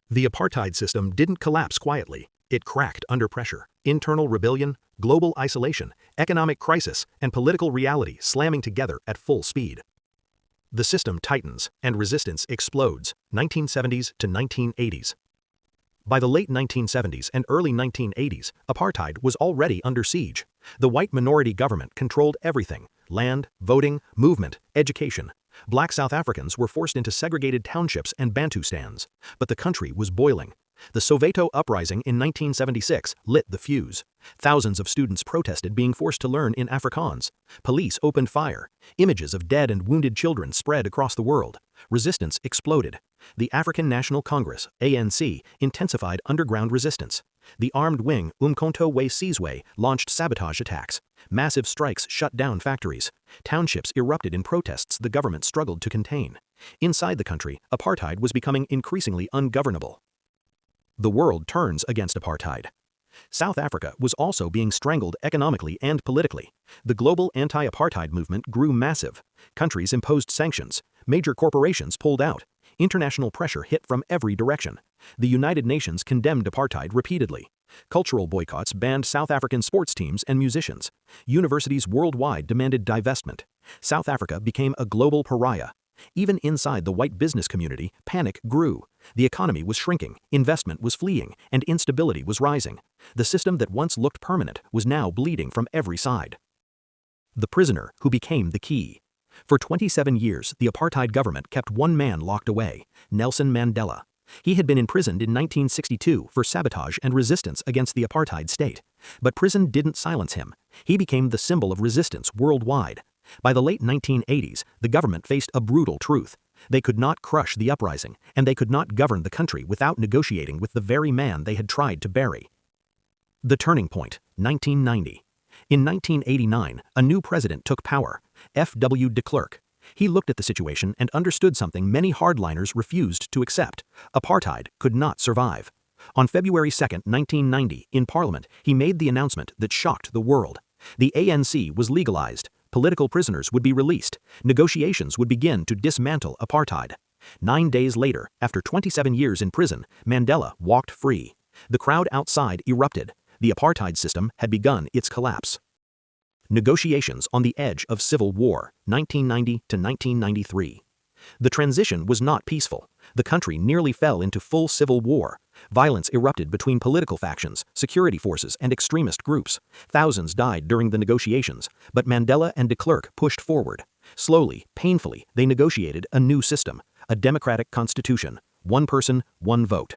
The apartheid system didn't collapse quietly. It cracked under pressure. Internal rebellion, global isolation, economic crisis, and political reality slamming together at full speed. The system tightens, and resistance explodes, 1970s to 1980s. By the late 1970s and early 1980s, apartheid was already under siege. The white minority government controlled everything: land, voting, movement, education. Black South Africans were forced into segregated townships and Bantustans. But the country was boiling. The Soweto uprising in 1976 lit the fuse. Thousands of students protested being forced to learn in Afrikaans. Police opened fire. Images of dead and wounded children spread across the world. Resistance exploded. The African National Congress, ANC, intensified underground resistance. The armed wing, Umkhonto we Sizwe, launched sabotage attacks. Massive strikes shut down factories. Townships erupted in protests the government struggled to contain. Inside the country, apartheid was becoming increasingly ungovernable. The world turns against apartheid. South Africa was also being strangled economically and politically. The global anti-apartheid movement grew massive. Countries imposed sanctions. Major corporations pulled out. International pressure hit from every direction. The United Nations condemned apartheid repeatedly. Cultural boycotts banned South African sports teams and musicians. Universities worldwide demanded divestment. South Africa became a global pariah. Even inside the white business community, panic grew. The economy was shrinking, investment was fleeing, and instability was rising. The system that once looked permanent was now bleeding from every side. The prisoner who became the key. For 27 years, the apartheid government kept one man locked away: Nelson Mandela. He had been imprisoned in 1962 for sabotage and resistance against the apartheid state. But prison didn't silence him. He became the symbol of resistance worldwide. By the late 1980s, the government faced a brutal truth. They could not crush the uprising, and they could not govern the country without negotiating with the very man they had tried to bury. The turning point, 1990. In 1989, a new president took power, F.W. de Klerk. He looked at the situation and understood something many hardliners refused to accept: apartheid could not survive. On February 2, 1990, in Parliament, he made the announcement that shocked the world. The ANC was legalized. Political prisoners would be released. Negotiations would begin to dismantle apartheid. 9 days later, after 27 years in prison, Mandela walked free. The crowd outside erupted. The apartheid system had begun its collapse. Negotiations on the edge of civil war, 1990 to 1993. The transition was not peaceful. The country nearly fell into full civil war. Violence erupted between political factions, security forces, and extremist groups. Thousands died during the negotiations, but Mandela and de Klerk pushed forward. Slowly, painfully, they negotiated a new system: a democratic constitution. One person, one vote.